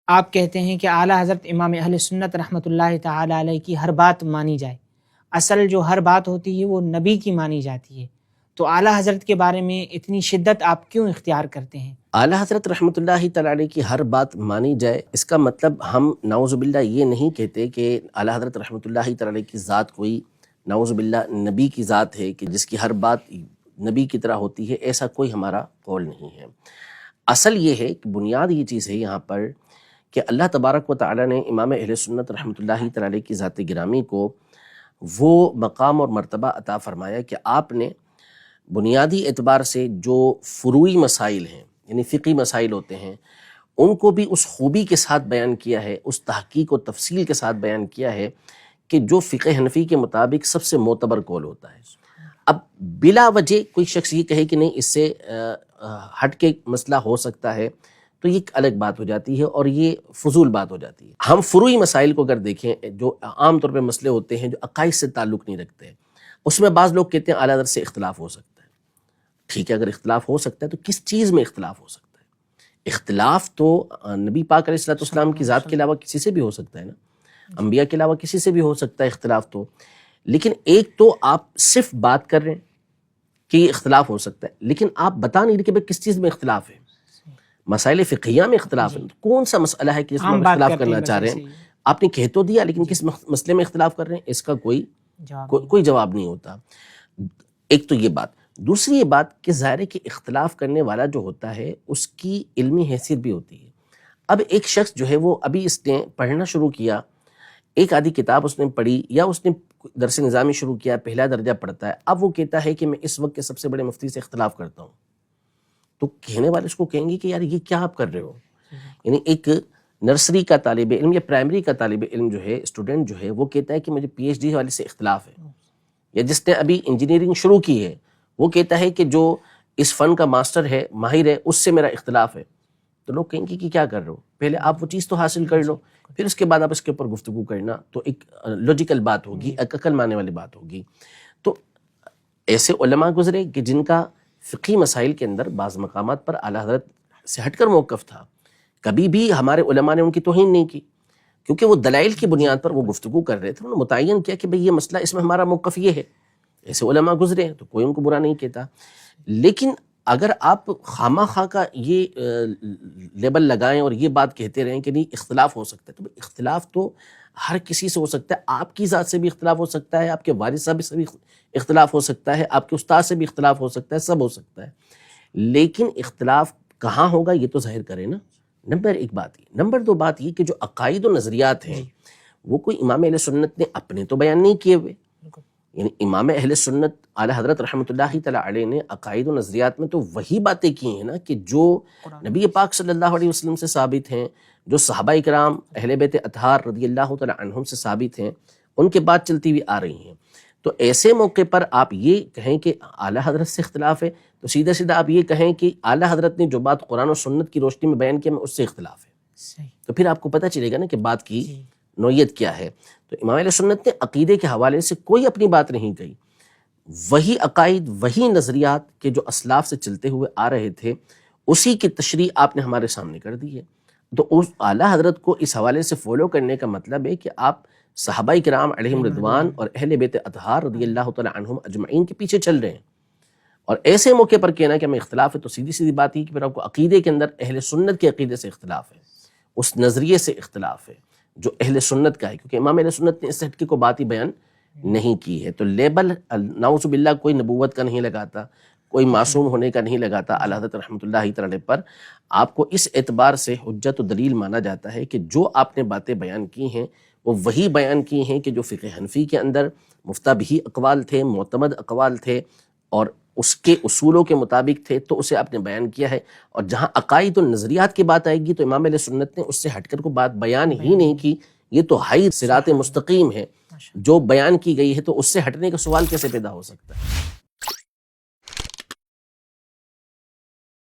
آپ کہتے ہیں کہ اعلیٰ حضرت امام اہل سنت رحمۃ اللہ تعالی علیہ کی ہر بات مانی جائے، اصل جو ہر بات ہوتی ہے وہ نبی کی مانی جاتی ہے، تو اعلیٰ حضرت کے بارے میں اتنی شدت آپ کیوں اختیار کرتے ہیں؟ اعلیٰ حضرت رحمۃ اللہ تعالی علیہ کی ہر بات مانی جائے، اس کا مطلب ہم نعوذ باللہ یہ نہیں کہتے کہ اعلیٰ حضرت رحمۃ اللہ تعالی علیہ کی ذات کوئی نعوذ باللہ نبی کی ذات ہے کہ جس کی ہر بات نبی کی طرح ہوتی ہے، ایسا کوئی ہمارا قول نہیں ہے۔ اصل یہ ہے کہ بنیاد یہ چیز ہے یہاں پر کہ اللہ تبارک و تعالی نے امام اہل سنت رحمۃ اللہ تعالی علیہ کی ذات گرامی کو وہ مقام اور مرتبہ عطا فرمایا کہ آپ نے بنیادی اعتبار سے جو فروعی مسائل ہیں، یعنی فقہی مسائل ہوتے ہیں، ان کو بھی اس خوبی کے ساتھ بیان کیا ہے، اس تحقیق و تفصیل کے ساتھ بیان کیا ہے کہ جو فقہ حنفی کے مطابق سب سے معتبر قول ہوتا ہے۔ اب بلا وجہ کوئی شخص یہ کہے کہ نہیں اس سے ہٹ کے مسئلہ ہو سکتا ہے، تو یہ ایک الگ بات ہو جاتی ہے اور یہ فضول بات ہو جاتی ہے۔ ہم فروعی مسائل کو اگر دیکھیں جو عام طور پہ مسئلے ہوتے ہیں جو عقائد سے تعلق نہیں رکھتے، اس میں بعض لوگ کہتے ہیں اعلیٰ حضرت سے اختلاف ہو سکتا ہے۔ ٹھیک ہے، اگر اختلاف ہو سکتا ہے تو کس چیز میں اختلاف ہو سکتا ہے؟ اختلاف تو نبی پاک علیہ السلام کی ذات کے علاوہ کسی سے بھی ہو سکتا ہے نا، انبیاء کے علاوہ کسی سے بھی ہو سکتا ہے اختلاف تو۔ لیکن ایک تو آپ صرف بات کر رہے ہیں کہ یہ اختلاف ہو سکتا ہے، لیکن آپ بتا نہیں رہے کہ بھئی کس چیز میں اختلاف ہے۔ مسائل فقہیہ میں اختلاف ہے، کون سا مسئلہ ہے کہ اس میں اختلاف کرنا چاہ رہے ہیں؟ آپ نے کہہ تو دیا لیکن کس مسئلے میں اختلاف کر رہے ہیں اس کا کوئی جواب نہیں ہوتا۔ ایک تو یہ بات۔ دوسری یہ بات کہ ظاہر ہے کہ اختلاف کرنے والا جو ہوتا ہے اس کی علمی حیثیت بھی ہوتی ہے۔ اب ایک شخص جو ہے وہ ابھی اس نے پڑھنا شروع کیا، ایک آدھی کتاب اس نے پڑھی یا اس نے درس نظامی شروع کیا، پہلا درجہ پڑھتا ہے، اب وہ کہتا ہے کہ میں اس وقت کے سب سے بڑے مفتی سے اختلاف کرتا ہوں، تو کہنے والے اس کو کہیں گے کہ یار یہ کیا آپ کر رہے ہو؟ یعنی ایک نرسری کا طالب علم یا پرائمری کا طالب علم جو ہے، اسٹوڈنٹ جو ہے، وہ کہتا ہے کہ مجھے پی ایچ ڈی والے سے اختلاف ہے، یا جس نے ابھی انجینئرنگ شروع کی ہے وہ کہتا ہے کہ جو اس فن کا ماسٹر ہے، ماہر ہے، اس سے میرا اختلاف ہے، تو لوگ کہیں گے کہ کیا کر رہے ہو؟ پہلے آپ وہ چیز تو حاصل کر لو، پھر اس کے بعد آپ اس کے اوپر گفتگو کرنا، تو ایک لاجیکل بات ہوگی، ایک عقل ماننے والی بات ہوگی۔ تو ایسے علماء گزرے کہ جن کا فقہی مسائل کے اندر بعض مقامات پر اعلیٰ حضرت سے ہٹ کر موقف تھا، کبھی بھی ہمارے علماء نے ان کی توہین نہیں کی، کیونکہ وہ دلائل کی بنیاد پر وہ گفتگو کر رہے تھے، انہوں نے متعین کیا کہ بھئی یہ مسئلہ، اس میں ہمارا موقف یہ ہے۔ ایسے علماء گزرے تو کوئی ان کو برا نہیں کہتا، لیکن اگر آپ خواہ خواہ کا یہ لیبل لگائیں اور یہ بات کہتے رہیں کہ نہیں اختلاف ہو سکتا ہے، تو اختلاف تو ہر کسی سے ہو سکتا ہے، آپ کی ذات سے بھی اختلاف ہو سکتا ہے، آپ کے والد صاحب سے بھی اختلاف ہو سکتا ہے، آپ کے استاد سے بھی اختلاف ہو سکتا ہے، سب ہو سکتا ہے، لیکن اختلاف کہاں ہوگا یہ تو ظاہر کرے نا۔ نمبر ایک بات یہ۔ نمبر دو بات یہ کہ جو عقائد و نظریات ہیں وہ کوئی امام اہل سنت نے اپنے تو بیان نہیں کیے ہوئے، یعنی امام اہل سنت اعلیٰ حضرت رحمۃ اللہ تعالی علیہ نے عقائد و نظریات میں تو وہی باتیں کی ہیں نا کہ جو نبی پاک صلی اللہ علیہ وسلم سے ثابت ہیں، جو صحابہ کرام اہل بیت اطہار رضی اللہ تعالی عنہم سے ثابت ہیں، ان کے بعد چلتی ہوئی آ رہی ہیں۔ تو ایسے موقع پر آپ یہ کہیں کہ اعلیٰ حضرت سے اختلاف ہے، تو سیدھا سیدھا آپ یہ کہیں کہ اعلیٰ حضرت نے جو بات قرآن و سنت کی روشنی میں بیان کیا میں اس سے اختلاف ہے، تو پھر آپ کو پتہ چلے گا نا کہ بات کی نوعیت کیا ہے۔ تو امام اہل سنت نے عقیدے کے حوالے سے کوئی اپنی بات نہیں کہی، وہی عقائد، وہی نظریات کے جو اسلاف سے چلتے ہوئے آ رہے تھے، اسی کی تشریح آپ نے ہمارے سامنے کر دی ہے۔ تو اس اعلیٰ حضرت کو اس حوالے سے فالو کرنے کا مطلب ہے کہ آپ صحابہ کرام علیہم رضوان اور اہل بیت اطہار رضی اللہ تعالی عنہم اجمعین کے پیچھے چل رہے ہیں، اور ایسے موقع پر کہنا کہ ہمیں اختلاف ہے، تو سیدھی سیدھی بات یہ کہ پھر آپ کو عقیدے کے اندر اہل سنت کے عقیدے سے اختلاف ہے، اس نظریے سے اختلاف ہے جو اہل سنت کا ہے، کیونکہ امام اہل سنت نے اس سے ہٹ کے کوئی بات ہی بیان نہیں کی ہے۔ تو لیبل نعوذ باللہ کوئی نبوت کا نہیں لگاتا، کوئی معصوم ہونے کا نہیں لگاتا اعلیٰ حضرت رحمۃ اللہ تعالی پر۔ آپ کو اس اعتبار سے حجت و دلیل مانا جاتا ہے کہ جو آپ نے باتیں بیان کی ہیں وہ وہی بیان کی ہیں کہ جو فقہ حنفی کے اندر مفتبی اقوال تھے، معتمد اقوال تھے اور اس کے اصولوں کے مطابق تھے، تو اسے آپ نے بیان کیا ہے۔ اور جہاں عقائد و نظریات کی بات آئے گی تو امام علیہ سنت نے اس سے ہٹ کر کو بات بیان ہی نہیں کی۔ یہ تو ہائی صراط مستقیم ہے جو بیان کی گئی ہے، تو اس سے ہٹنے کا سوال کیسے پیدا ہو سکتا ہے؟